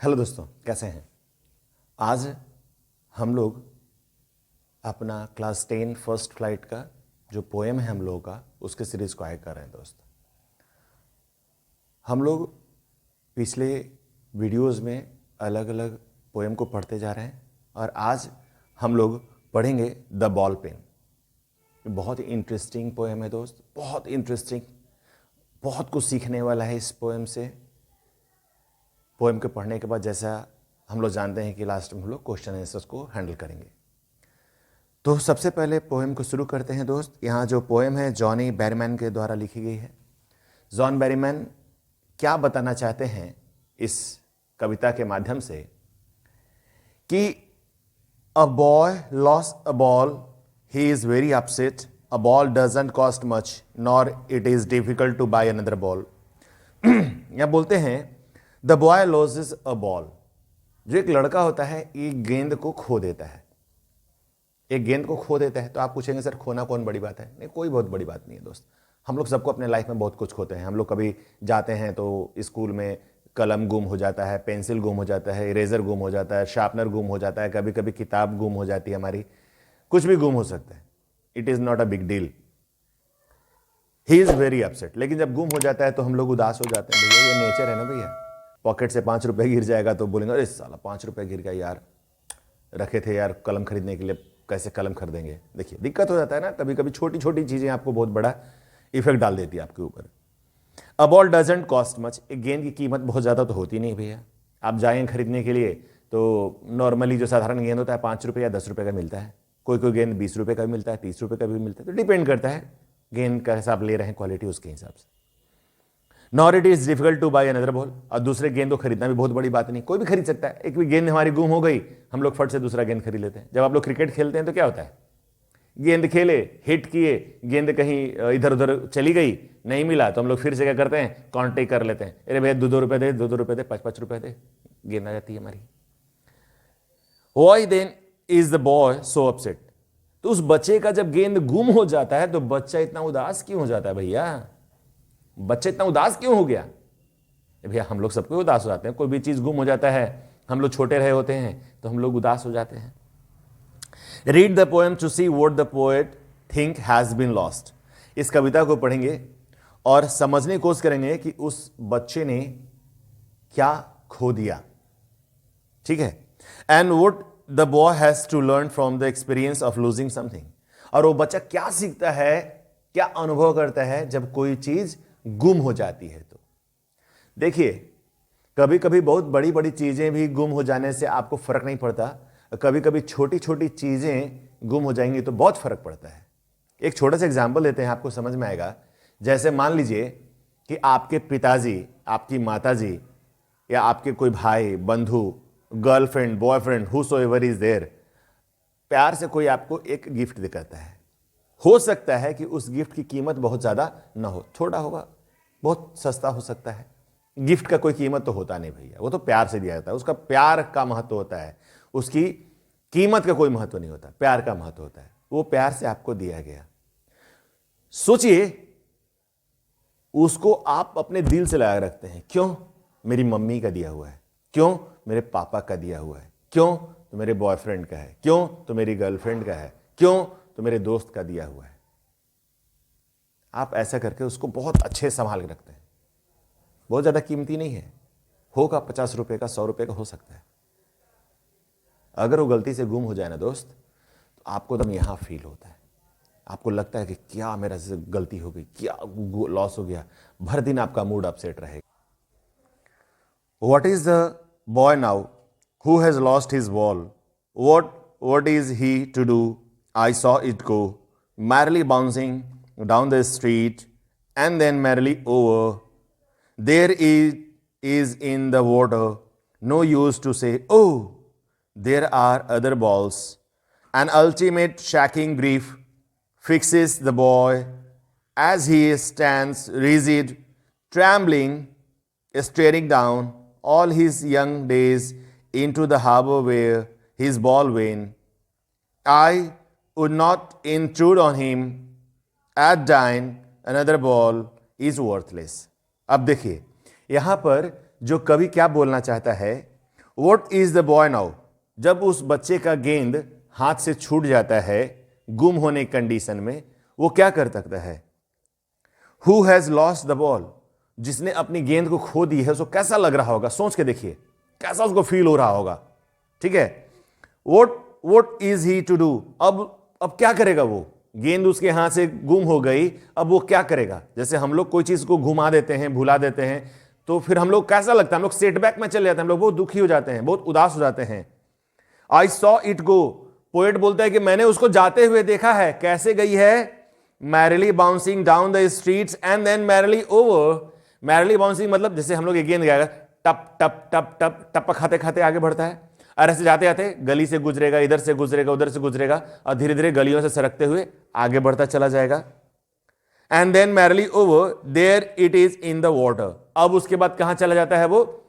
Hello दोस्तों, कैसे हैं। आज हम लोग अपना क्लास 10 फर्स्ट फ्लाइट का जो पोएम है हम लोगों का उसके सीरीज को आगे कर रहे हैं। दोस्त, हम लोग पिछले वीडियोस में अलग अलग पोएम को पढ़ते जा रहे हैं और आज हम लोग पढ़ेंगे द बॉल पेन। बहुत ही इंटरेस्टिंग पोएम है दोस्त, बहुत इंटरेस्टिंग, बहुत कुछ सीखने वाला है इस पोएम से। पोएम के पढ़ने के बाद जैसा हम लोग जानते हैं कि लास्ट में हम लोग क्वेश्चन आंसर्स को हैंडल करेंगे। तो सबसे पहले पोएम को शुरू करते हैं दोस्त। यहाँ जो पोएम है जॉनी बैरीमैन के द्वारा लिखी गई है। जॉन बैरीमैन क्या बताना चाहते हैं इस कविता के माध्यम से कि a boy lost a ball, he is very upset, a ball doesn't cost much nor it is difficult to buy another ball. या बोलते हैं the boy loses a ball. जो एक लड़का होता है एक गेंद को खो देता है, एक गेंद को खो देता है। तो आप पूछेंगे सर खोना कौन बड़ी बात है। नहीं, कोई बहुत बड़ी बात नहीं है दोस्त। हम लोग सबको अपने लाइफ में बहुत कुछ खोते हैं। हम लोग कभी जाते हैं तो स्कूल में कलम गुम हो जाता है, पेंसिल गुम हो जाता है, इरेजर गुम हो जाता है, शार्पनर गुम हो जाता है, कभी कभी किताब गुम हो जाती है हमारी, कुछ भी गुम हो सकता है। It is not a big deal. He is very upset. लेकिन जब गुम हो जाता है तो हम लोग उदास हो जाते हैं। भैया ये नेचर है ना भैया। पॉकेट से 5 रुपये गिर जाएगा तो बोलेंगे अरे साला 5 रुपये गिर गया यार, रखे थे यार कलम खरीदने के लिए, कैसे कलम खरीदेंगे। देखिए दिक्कत हो जाता है ना, कभी कभी छोटी छोटी चीज़ें आपको बहुत बड़ा इफेक्ट डाल देती है आपके ऊपर। अ बॉल डजंट कॉस्ट मच। एक गेंद की कीमत बहुत ज़्यादा तो होती नहीं भैया। आप जाएँ खरीदने के लिए तो नॉर्मली जो साधारण गेंद होता है 5 रुपये या 10 रुपये का मिलता है। कोई कोई गेंद 20 रुपये का भी मिलता है, 30 रुपये का भी मिलता है। तो डिपेंड करता है गेंद का हिसाब ले रहे हैं, क्वालिटी उसके हिसाब से। Nor it is difficult to buy another ball. और दूसरे गेंद को खरीदना भी बहुत बड़ी बात नहीं, कोई भी खरीद सकता है। एक भी गेंद हमारी गुम हो गई, हम लोग फट से दूसरा गेंद खरीद लेते हैं। जब आप लोग क्रिकेट खेलते हैं तो क्या होता है, गेंद खेले, हिट किए, गेंद कहीं इधर उधर चली गई, नहीं मिला तो हम लोग फिर से क्या करते हैं, कॉन्टेक्ट कर लेते हैं। अरे भैया 2-2 रुपये दे, 2-2 रुपये दे, 5-5 रुपये दे, गेंद आ जाती है हमारी। Why then is the boy so upset. तो उस बच्चे का जब गेंद गुम हो जाता है तो बच्चा इतना उदास क्यों हो जाता है भैया। बच्चे इतना उदास क्यों हो गया भैया। हम लोग सबको उदास हो जाते हैं, कोई भी चीज गुम हो जाता है। हम लोग छोटे रहे होते हैं तो हम लोग उदास हो जाते हैं। Read the poem to see what the poet think has been lost. इस कविता को पढ़ेंगे और समझने की कोशिश करेंगे कि उस बच्चे ने क्या खो दिया। ठीक है। And what the boy has to learn from the experience of losing something. और वो बच्चा क्या सीखता है, क्या अनुभव करता है जब कोई चीज गुम हो जाती है। तो देखिए कभी कभी बहुत बड़ी बड़ी चीजें भी गुम हो जाने से आपको फर्क नहीं पड़ता, कभी कभी छोटी छोटी चीजें गुम हो जाएंगी तो बहुत फर्क पड़ता है। एक छोटा सा एग्जांपल लेते हैं, आपको समझ में आएगा। जैसे मान लीजिए कि आपके पिताजी, आपकी माताजी या आपके कोई भाई बंधु, girlfriend, boyfriend, whosoever is there, प्यार से कोई आपको एक गिफ्ट दिखाता है। हो सकता है कि उस गिफ्ट की कीमत बहुत ज्यादा ना हो, छोटा होगा, बहुत सस्ता हो सकता है। गिफ्ट का कोई कीमत तो होता नहीं भैया, वो तो प्यार से दिया जाता है। उसका प्यार का महत्व होता है, उसकी कीमत का कोई महत्व नहीं होता, प्यार का महत्व होता है। वो प्यार से आपको दिया गया। सोचिए उसको आप अपने दिल से लगा रखते हैं। क्यों? मेरी मम्मी का दिया हुआ है, क्यों मेरे पापा का दिया हुआ है, क्यों तो मेरे बॉयफ्रेंड का है, क्यों तो मेरी गर्लफ्रेंड का है, क्यों तो मेरे दोस्त का दिया हुआ है। आप ऐसा करके उसको बहुत अच्छे संभाल के रखते हैं। बहुत ज्यादा कीमती नहीं है, होगा 50 रुपए का, 100 रुपए का हो सकता है। अगर वो गलती से गुम हो जाए ना दोस्त, तो आपको एकदम यहां फील होता है। आपको लगता है कि क्या मेरा से गलती हो गई, क्या लॉस हो गया, भर दिन आपका मूड अपसेट रहेगा। What is the boy now who has lost his ball, what is he to do? I saw it go merrily bouncing down the street and then merrily over. There is in the water, no use to say, oh, there are other balls. An ultimate shocking grief fixes the boy as he stands rigid, trembling, staring down all his young days into the harbor where his ball went. I would not intrude on him at dine, another ball is worthless. अब देखिए यहां पर जो कवि क्या बोलना चाहता है what is the boy now? जब उस बच्चे का गेंद हाथ से छूट जाता है गुम होने की कंडीशन में, वो क्या कर सकता है? Who has lost the ball? जिसने अपनी गेंद को खो दी है उसको कैसा लग रहा होगा? सोच के देखिए कैसा उसको फील हो रहा होगा। ठीक है, what is he to do? अब क्या करेगा वो? गेंद उसके हाथ से गुम हो गई, अब वो क्या करेगा? जैसे हम लोग कोई चीज को घुमा देते हैं, भुला देते हैं, तो फिर हम लोग कैसा लगता है? हम लोग सेटबैक में चले जाते हैं, हम लोग बहुत दुखी हो जाते हैं, बहुत उदास हो जाते हैं। I saw it go. Poet बोलता है कि मैंने उसको जाते हुए देखा है। कैसे गई है? Merrily bouncing down the streets and then merrily over. Merrily bouncing मतलब जैसे हम लोग ये गेंद गया टप टप टप टप टप खाते खाते आगे बढ़ता है, और ऐसे जाते जाते गली से गुजरेगा, इधर से गुजरेगा, उधर से गुजरेगा, और धीरे धीरे गलियों से सरकते हुए आगे बढ़ता चला जाएगा। And then merrily over there it is in the water. अब उसके बाद कहां चला जाता है? वो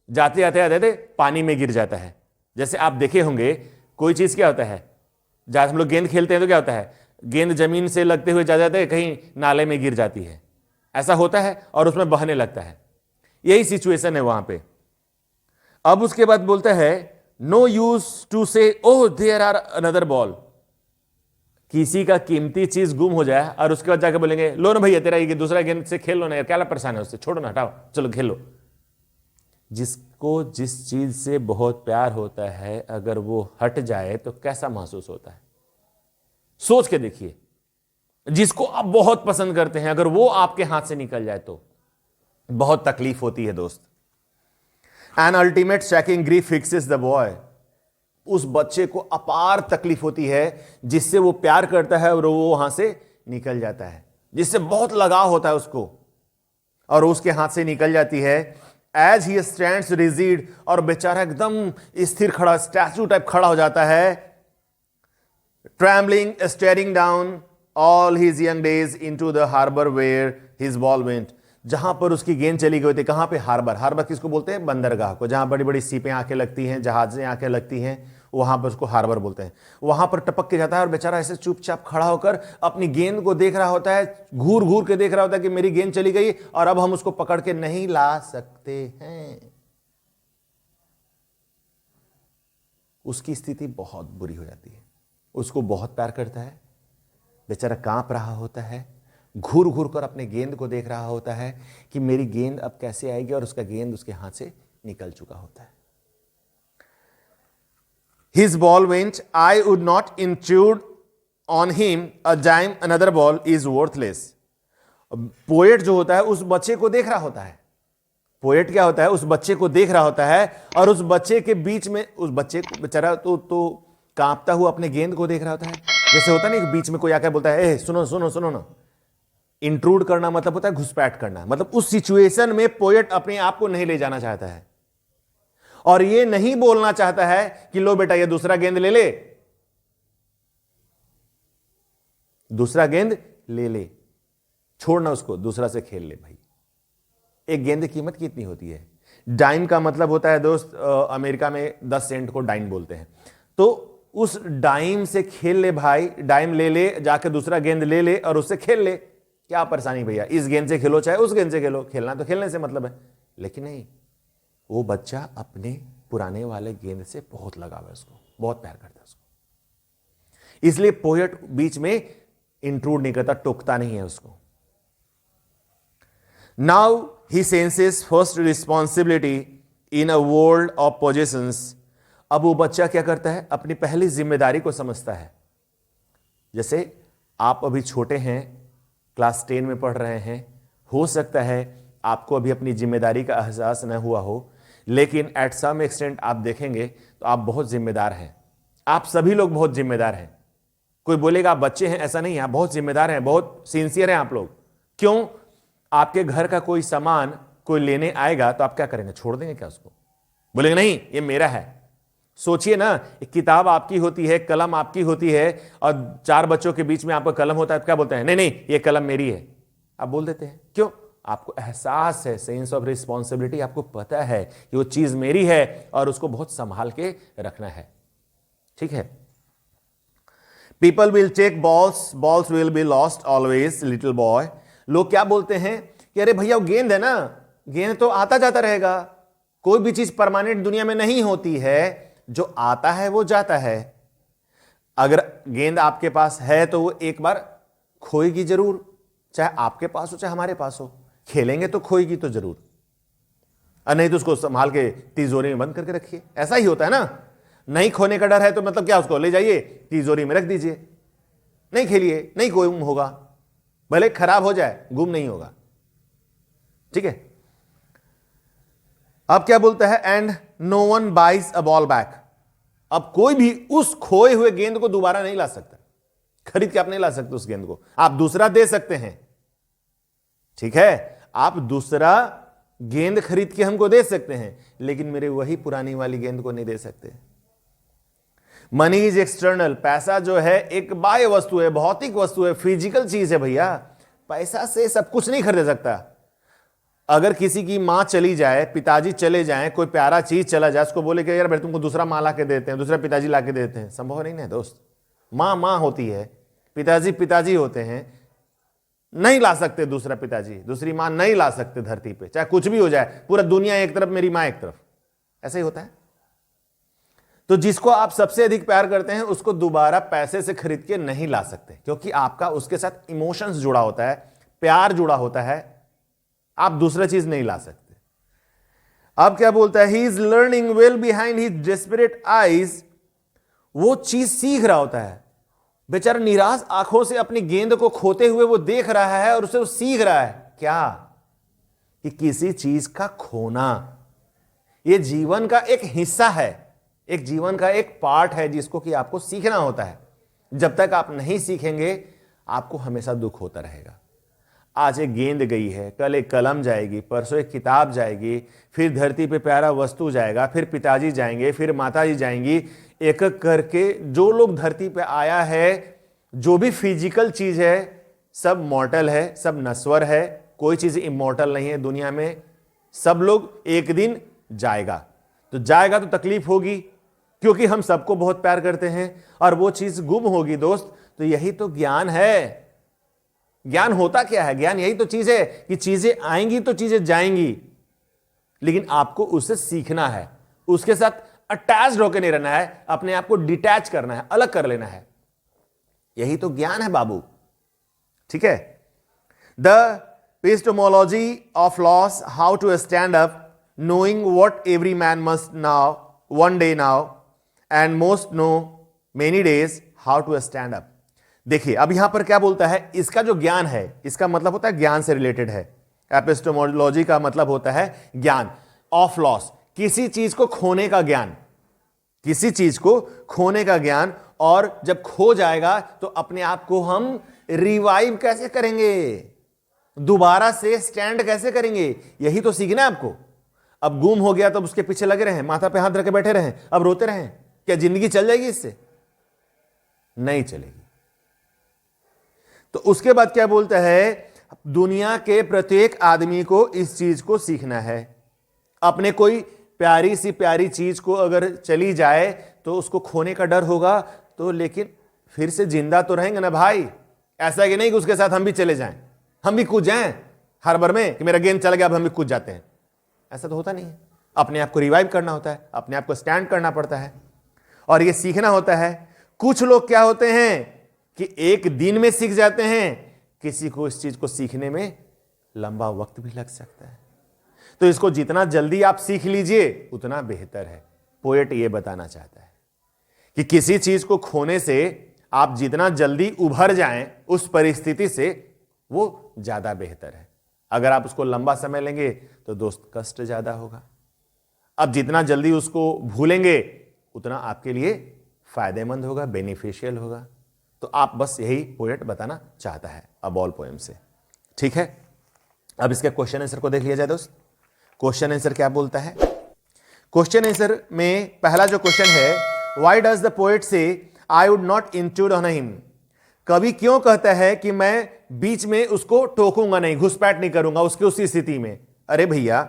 जाते जाते जाते पानी में गिर जाता है। जैसे आप देखे होंगे कोई चीज क्या होता है, जब हम लोग गेंद खेलते हैं तो क्या होता है? गेंद जमीन से लगते हुए जा जाते हैं, कहीं नाले में गिर जाती है, ऐसा होता है, और उसमें बहने लगता है। यही सिचुएशन है वहां पे। अब उसके बाद बोलता है no use to say oh there are another ball. किसी का कीमती चीज गुम हो जाए और उसके बाद जाकर बोलेंगे लो ना भैया तेरा ये दूसरा गेंद से खेल लो ना यार, क्या परेशान है उससे, छोड़ो ना, हटाओ, चलो खेलो। जिसको जिस चीज से बहुत प्यार होता है अगर वो हट जाए तो कैसा महसूस होता है? सोच के देखिए। जिसको आप बहुत पसंद करते हैं अगर वो आपके हाथ से निकल जाए तो बहुत तकलीफ होती है दोस्त। An ultimate shaking grief fixes the boy. उस बच्चे को अपार तकलीफ होती है जिससे वो प्यार करता है और वो वहां से निकल जाता है, जिससे बहुत लगाव होता है उसको, और उसके हाथ से निकल जाती है। एज ही स्टैंड्स रिजिड, और बेचारा एकदम स्थिर खड़ा, स्टैचू टाइप खड़ा हो जाता है। Trembling staring down all his young days into the harbour where his ball went. जहां पर उसकी गेंद चली गई थी, कहां पे? हार्बर। हार्बर किसको बोलते हैं? बंदरगाह को, जहां बड़ी बड़ी सीपें आके लगती हैं, जहाजें आके लगती हैं, वहां पर उसको हार्बर बोलते हैं। वहां पर टपक के जाता है और बेचारा ऐसे चुपचाप खड़ा होकर अपनी गेंद को देख रहा होता है, घूर घूर के देख रहा होता है कि मेरी गेंद चली गई और अब हम उसको पकड़ के नहीं ला सकते हैं। उसकी स्थिति बहुत बुरी हो जाती है। उसको बहुत प्यार करता है, बेचारा कांप रहा होता है, घूर घूर कर अपने गेंद को देख रहा होता है कि मेरी गेंद अब कैसे आएगी, और उसका गेंद उसके हाथ से निकल चुका होता है। His ball went, I would not intrude on him a dime, another ball is worthless. Poet जो होता है उस बच्चे को देख रहा होता है। पोएट क्या होता है? उस बच्चे को देख रहा होता है, और उस बच्चे के बीच में उस बच्चे को बेचारा तो कांपता हुआ अपने गेंद को देख रहा होता है। जैसे होता नहीं बीच में कोई आकर बोलता है ए सुनो सुनो सुनो ना। इंट्रूड करना मतलब होता है घुसपैठ करना। मतलब उस सिचुएशन में पोएट अपने आप को नहीं ले जाना चाहता है, और ये नहीं बोलना चाहता है कि लो बेटा ये दूसरा गेंद ले ले, दूसरा गेंद ले ले, छोड़ना उसको, दूसरा से खेल ले भाई। एक गेंद की कीमत कितनी होती है? डाइम का मतलब होता है दोस्त, अमेरिका में 10 सेंट को डाइम बोलते हैं। तो उस डाइम से खेल ले भाई, डाइम ले ले, जाके दूसरा गेंद ले ले और उससे खेल ले। क्या परेशानी भैया, इस गेंद से खेलो चाहे उस गेंद से खेलो, खेलना तो खेलने से मतलब है। लेकिन नहीं, वो बच्चा अपने पुराने वाले गेंद से बहुत लगाव है, उसको बहुत प्यार करता है उसको। इसलिए पोएट बीच में इंट्रूड नहीं करता, टोकता नहीं है उसको। Now he senses first responsibility in a world of possessions. अब वो बच्चा क्या करता है? अपनी पहली जिम्मेदारी को समझता है। जैसे आप अभी छोटे हैं, क्लास 10 में पढ़ रहे हैं, हो सकता है आपको अभी अपनी जिम्मेदारी का एहसास न हुआ हो, लेकिन एट सम एक्सटेंट आप देखेंगे तो आप बहुत जिम्मेदार हैं। आप सभी लोग बहुत जिम्मेदार हैं। कोई बोलेगा आप बच्चे हैं, ऐसा नहीं है, आप बहुत जिम्मेदार हैं, बहुत सिंसियर हैं आप लोग। क्यों? आपके घर का कोई सामान कोई लेने आएगा तो आप क्या करेंगे? छोड़ देंगे क्या उसको? बोलेंगे नहीं ये मेरा है। सोचिए ना, एक किताब आपकी होती है, कलम आपकी होती है, और 4 बच्चों के बीच में आपका कलम होता है, तो क्या बोलते हैं? नहीं नहीं ये कलम मेरी है, आप बोल देते हैं। क्यों? आपको एहसास है, सेंस ऑफ रिस्पॉन्सिबिलिटी, आपको पता है कि वो चीज मेरी है और उसको बहुत संभाल के रखना है। ठीक है। People will take balls, balls will be lost always, little boy. लोग क्या बोलते हैं कि अरे भैया वो गेंद है ना, गेंद तो आता जाता रहेगा, कोई भी चीज परमानेंट दुनिया में नहीं होती है, जो आता है वो जाता है। अगर गेंद आपके पास है तो वो एक बार खोएगी जरूर, चाहे आपके पास हो चाहे हमारे पास हो। खेलेंगे तो खोएगी तो जरूर, और नहीं तो उसको संभाल के तिजोरी में बंद करके रखिए। ऐसा ही होता है ना, नहीं खोने का डर है तो मतलब क्या, उसको ले जाइए तिजोरी में रख दीजिए, नहीं खेलिए, नहीं गुम होगा, भले खराब हो जाए गुम नहीं होगा। ठीक है। अब क्या बोलता है, and no one buys a ball back. अब कोई भी उस खोए हुए गेंद को दोबारा नहीं ला सकता, खरीद के आप नहीं ला सकते उस गेंद को। आप दूसरा दे सकते हैं, ठीक है, आप दूसरा गेंद खरीद के हमको दे सकते हैं, लेकिन मेरे वही पुरानी वाली गेंद को नहीं दे सकते। Money is external. पैसा जो है एक बाह्य वस्तु है, भौतिक वस्तु है, फिजिकल चीज है भैया। पैसा से सब कुछ नहीं खरीद सकता। अगर किसी की मां चली जाए, पिताजी चले जाएं, कोई प्यारा चीज चला जाए, उसको बोले कि यार भाई तुमको दूसरा मां ला के देते हैं, दूसरा पिताजी ला के देते हैं, संभव नहीं ना दोस्त। मां मां होती है, पिताजी पिताजी होते हैं, नहीं ला सकते दूसरा पिताजी, दूसरी मां नहीं ला सकते धरती पे, चाहे कुछ भी हो जाए, पूरा दुनिया एक तरफ, मेरी मां एक तरफ, ऐसा ही होता है। तो जिसको आप सबसे अधिक प्यार करते हैं उसको दोबारा पैसे से खरीद के नहीं ला सकते, क्योंकि आपका उसके साथ इमोशंस जुड़ा होता है, प्यार जुड़ा होता है, आप दूसरा चीज नहीं ला सकते। अब क्या बोलता है, he is learning well behind his desperate eyes. वो चीज सीख रहा होता है, बेचारा निराश आंखों से अपनी गेंद को खोते हुए वो देख रहा है और उसे वो सीख रहा है क्या, कि किसी चीज का खोना ये जीवन का एक हिस्सा है, एक जीवन का एक पार्ट है जिसको कि आपको सीखना होता है। जब तक आप नहीं सीखेंगे आपको हमेशा दुख होता रहेगा। आज एक गेंद गई है, कल एक कलम जाएगी, परसों एक किताब जाएगी, फिर धरती पे प्यारा वस्तु जाएगा, फिर पिताजी जाएंगे, फिर माताजी जाएंगी। एक एक करके जो लोग धरती पे आया है, जो भी फिजिकल चीज है, सब मॉर्टल है, सब नश्वर है, कोई चीज इमॉर्टल नहीं है दुनिया में। सब लोग एक दिन जाएगा, तो जाएगा तो तकलीफ होगी, क्योंकि हम सबको बहुत प्यार करते हैं, और वो चीज गुम होगी दोस्त। तो यही तो ज्ञान है। ज्ञान होता क्या है, ज्ञान यही तो चीज है कि चीजें आएंगी तो चीजें जाएंगी, लेकिन आपको उससे सीखना है, उसके साथ अटैच्ड होकर नहीं रहना है, अपने आप को डिटैच करना है, अलग कर लेना है। यही तो ज्ञान है बाबू। ठीक है। The epistemology of loss, how to stand up, knowing what every man must now, one day now, and most know many days how to stand up. देखिए अब यहां पर क्या बोलता है, इसका जो ज्ञान है, इसका मतलब होता है ज्ञान से रिलेटेड है। एपिस्टेमोलॉजी का मतलब होता है ज्ञान। ऑफ लॉस, किसी चीज को खोने का ज्ञान, किसी चीज को खोने का ज्ञान। और जब खो जाएगा तो अपने आप को हम रिवाइव कैसे करेंगे, दोबारा से स्टैंड कैसे करेंगे, यही तो सीखना है आपको। अब गुम हो गया तब उसके पीछे लगे रहे, माथा पे हाथ रख के बैठे रहे, अब रोते रहे, क्या जिंदगी चल जाएगी इससे? नहीं चलेगी। तो उसके बाद क्या बोलता है, दुनिया के प्रत्येक आदमी को इस चीज को सीखना है। अपने कोई प्यारी सी प्यारी चीज को अगर चली जाए तो उसको खोने का डर होगा, तो लेकिन फिर से जिंदा तो रहेंगे ना भाई। ऐसा कि नहीं कि उसके साथ हम भी चले जाएं, हम भी कूद जाएं हार्बर में कि मेरा गेंद चल गया अब हम भी कूद जाते हैं, ऐसा तो होता नहीं है। अपने आप को रिवाइव करना होता है, अपने आप को स्टैंड करना पड़ता है, और ये सीखना होता है। कुछ लोग क्या होते हैं कि एक दिन में सीख जाते हैं, किसी को इस चीज को सीखने में लंबा वक्त भी लग सकता है। तो इसको जितना जल्दी आप सीख लीजिए उतना बेहतर है। पोएट ये बताना चाहता है कि किसी चीज को खोने से आप जितना जल्दी उभर जाएं उस परिस्थिति से, वो ज्यादा बेहतर है। अगर आप उसको लंबा समय लेंगे तो दोस्त कष्ट ज्यादा होगा। अब जितना जल्दी उसको भूलेंगे उतना आपके लिए फायदेमंद होगा, बेनिफिशियल होगा। तो आप बस यही पोएट बताना चाहता है अब ऑल पोएम से। ठीक है। अब इसके क्वेश्चन आंसर को देख लिया जाए दोस्त। क्वेश्चन आंसर क्या बोलता है? क्वेश्चन आंसर में पहला जो क्वेश्चन है, व्हाई डज द पोएट से I would not intrude on him. कवि क्यों कहता है कि मैं बीच में उसको टोकूंगा नहीं, घुसपैठ नहीं करूंगा उसकी उसी स्थिति में। अरे भैया,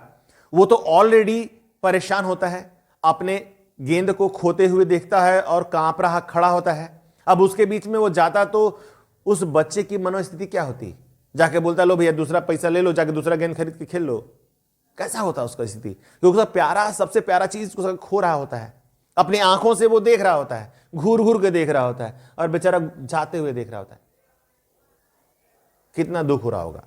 वो तो ऑलरेडी परेशान होता है, अपने गेंद को खोते हुए देखता है और कांप रहा खड़ा होता है। अब उसके बीच में वो जाता तो उस बच्चे की मनोस्थिति क्या होती? जाके बोलता लो भैया दूसरा पैसा ले लो, जाके दूसरा गेंद खरीद के खेल लो। कैसा होता है उसका स्थिति, क्योंकि उसका प्यारा, सबसे प्यारा चीज उसका खो रहा होता है, अपनी आंखों से वो देख रहा होता है, घूर घूर के देख रहा होता है, और बेचारा जाते हुए देख रहा होता है। कितना दुख हो रहा होगा।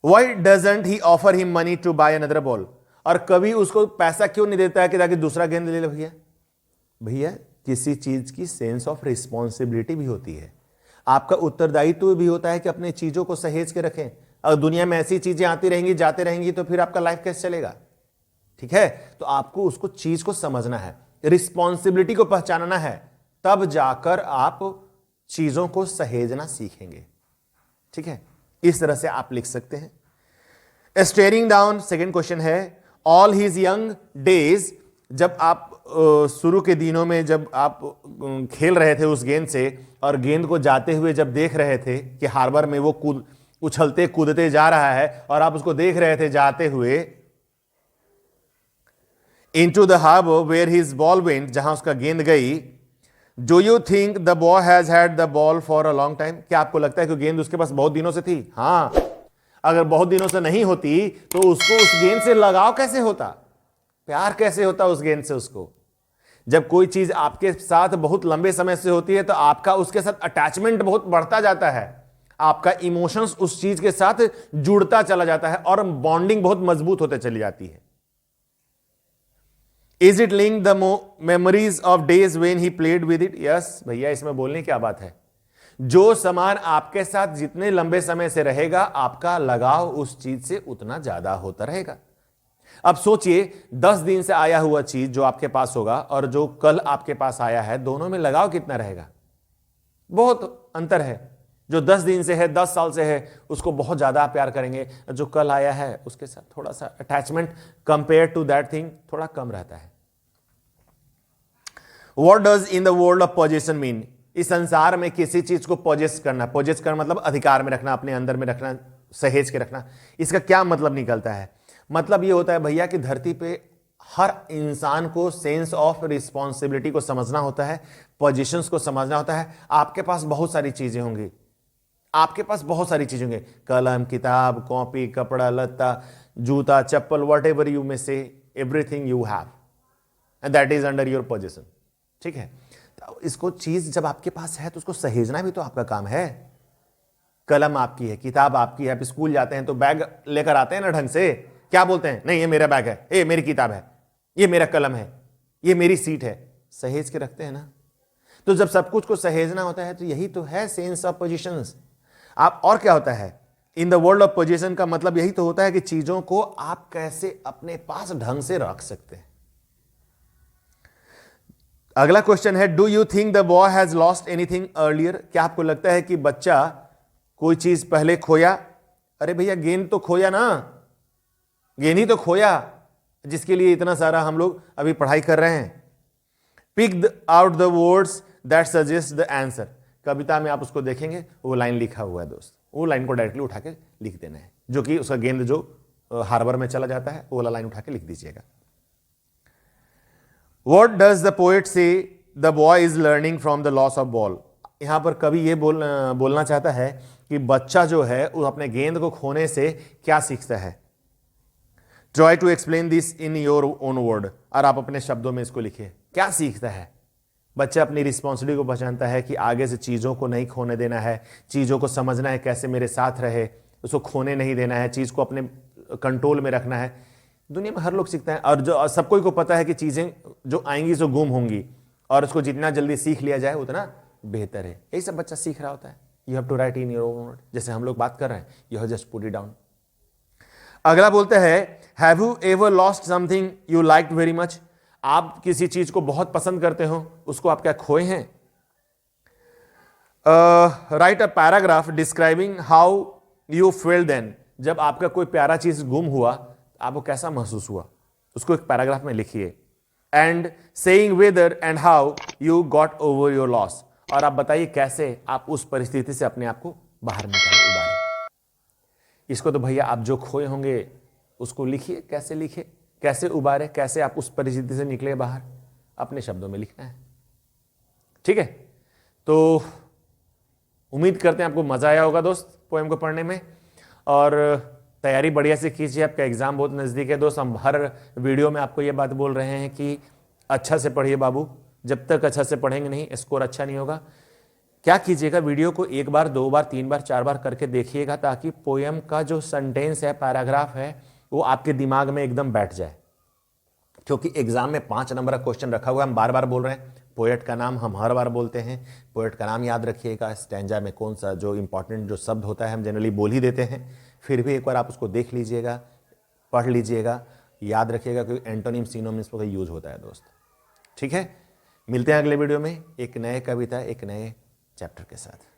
Why doesn't he offer him money to buy another ball? और कभी उसको पैसा क्यों नहीं देता है कि ताकि दूसरा गेंद ले ले। भैया भैया किसी चीज की सेंस ऑफ रिस्पॉन्सिबिलिटी भी होती है, आपका उत्तरदायित्व भी होता है कि अपने चीजों को सहेज के रखें। अगर दुनिया में ऐसी चीजें आती रहेंगी, जाते रहेंगी, तो फिर आपका लाइफ कैसे चलेगा। ठीक है, तो आपको उसको चीज को समझना है, रिस्पॉन्सिबिलिटी को पहचानना है, तब जाकर आप चीजों को सहेजना सीखेंगे। ठीक है, इस तरह से आप लिख सकते हैं। स्टेयरिंग डाउन, सेकेंड क्वेश्चन है, ऑल हिज यंग डेज, जब आप शुरू के दिनों में जब आप खेल रहे थे उस गेंद से, और गेंद को जाते हुए जब देख रहे थे कि हार्बर में वो उछलते कूदते जा रहा है, और आप उसको देख रहे थे जाते हुए into the harbour where his ball went, जहां उसका गेंद गई। Do you think the boy has had the ball for a long time? क्या आपको लगता है कि गेंद उसके पास बहुत दिनों से थी? हाँ, अगर बहुत दिनों से नहीं होती तो उसको उस गेंद से लगाव कैसे होता, प्यार कैसे होता उस गेंद से उसको। जब कोई चीज आपके साथ बहुत लंबे समय से होती है तो आपका उसके साथ अटैचमेंट बहुत बढ़ता जाता है, आपका इमोशंस उस चीज के साथ जुड़ता चला जाता है, और बॉन्डिंग बहुत मजबूत होते चली जाती है। Is it linked the memories of days when he played with it? Yes, भैया इसमें बोलने की क्या बात है। जो सामान आपके साथ जितने लंबे समय से रहेगा, आपका लगाव उस चीज से उतना ज्यादा होता रहेगा। अब सोचिए 10 दिन से आया हुआ चीज जो आपके पास होगा और जो कल आपके पास आया है, दोनों में लगाव कितना रहेगा? बहुत अंतर है। जो 10 दिन से है, 10 साल से है, उसको बहुत ज्यादा प्यार करेंगे। जो कल आया है उसके साथ थोड़ा सा attachment compare to that thing थोड़ा कम रहता है। What does in the world of possession mean? इस संसार में किसी चीज को पोजेस करना, पोजेस करना मतलब अधिकार में रखना, अपने अंदर में रखना, सहेज के रखना। इसका क्या मतलब निकलता है? मतलब ये होता है भैया कि धरती पे हर इंसान को सेंस ऑफ रिस्पॉन्सिबिलिटी को समझना होता है, पोजीशंस को समझना होता है। आपके पास बहुत सारी चीजें होंगी, आपके पास बहुत सारी चीजें होंगी, कलम, किताब, कॉपी, कपड़ा लत्ता, जूता, चप्पल, वट एवर यू में से, everything you have and that is under your position. ठीक है, तो इसको चीज जब आपके पास है तो उसको सहेजना भी तो आपका काम है। कलम आपकी है, किताब आपकी है, आप स्कूल जाते हैं तो बैग लेकर आते हैं ना ढंग से, क्या बोलते हैं? नहीं ये मेरा बैग है, ये मेरी किताब है, ये मेरा कलम है, ये मेरी सीट है, सहेज के रखते हैं ना। तो जब सब कुछ को सहेजना होता है तो यही तो है सेंस ऑफ पोजीशंस। आप और क्या होता है in the world of position का मतलब यही तो होता है कि चीजों को आप कैसे अपने पास ढंग से रख सकते हैं। अगला क्वेश्चन है, do you think the boy has lost anything earlier? क्या आपको लगता है कि बच्चा कोई चीज पहले खोया? अरे भैया गेंद तो खोया ना, गेंद ही तो खोया जिसके लिए इतना सारा हम लोग अभी पढ़ाई कर रहे हैं। Pick out the words that suggest the answer. कविता में आप उसको देखेंगे, वो लाइन लिखा हुआ है दोस्त, वो लाइन को डायरेक्टली उठा के लिख देना है, जो कि उसका गेंद जो हार्बर में चला जाता है वो वाला लाइन उठा के लिख दीजिएगा। What does the poet say the boy is learning from the loss of ball? यहां पर कवि ये बोलना चाहता है कि बच्चा जो है वो अपने गेंद को खोने से क्या सीखता है। Try to explain this in your own word। और आप अपने शब्दों में इसको लिखिए, क्या सीखता है बच्चा? अपनी रिस्पॉन्सिबिलिटी को पहचानता है कि आगे से चीज़ों को नहीं खोने देना है, चीज़ों को समझना है कैसे मेरे साथ रहे, उसको खोने नहीं देना है, चीज़ को अपने कंट्रोल में रखना है। दुनिया में हर लोग सीखता है, और जो सबको को पता है कि चीजें जो आएंगी जो गुम होंगी, और उसको जितना जल्दी सीख लिया जाए उतना बेहतर है। यही सब बच्चा सीख रहा होता है। You have to write in your own word, जैसे हम लोग बात कर रहे हैं, you have just put it down. अगला बोलते हैं, have you ever lost something you liked very much? आप किसी चीज को बहुत पसंद करते हो, उसको आप क्या खोए हैं? Write a paragraph describing how you felt then. जब आपका कोई प्यारा चीज गुम हुआ आपको कैसा महसूस हुआ, उसको एक पैराग्राफ में लिखिए। And saying whether and how you got over your loss. और आप बताइए कैसे आप उस परिस्थिति से अपने आप को बाहर निकाले, उबारे। इसको तो भैया आप जो खोए होंगे उसको लिखिए, कैसे लिखे, कैसे उबारे, कैसे आप उस परिस्थिति से निकले बाहर, अपने शब्दों में लिखना है। ठीक है, तो उम्मीद करते हैं आपको मजा आया होगा दोस्त पोएम को पढ़ने में। और तैयारी बढ़िया से कीजिए, आपका एग्जाम बहुत नज़दीक है दोस्त। हम हर वीडियो में आपको ये बात बोल रहे हैं कि अच्छा से पढ़िए बाबू, जब तक अच्छा से पढ़ेंगे नहीं स्कोर अच्छा नहीं होगा। क्या कीजिएगा, वीडियो को एक बार, दो बार, तीन बार, चार बार करके देखिएगा, ताकि पोयम का जो सेंटेंस है, पैराग्राफ है, वो आपके दिमाग में एकदम बैठ जाए। क्योंकि एग्जाम में 5 नंबर का क्वेश्चन रखा हुआ है, हम बार बार बोल रहे हैं। पोएट का नाम हम हर बार बोलते हैं, पोएट का नाम याद रखिएगा। स्टैंजा में कौन सा जो इंपॉर्टेंट जो शब्द होता है हम जनरली बोल ही देते हैं, फिर भी एक बार आप उसको देख लीजिएगा, पढ़ लीजिएगा, याद रखिएगा, क्योंकि एंटोनिम सिनोनिम्स का यूज होता है दोस्त। ठीक है, मिलते हैं अगले वीडियो में एक नए कविता, एक नए चैप्टर के साथ।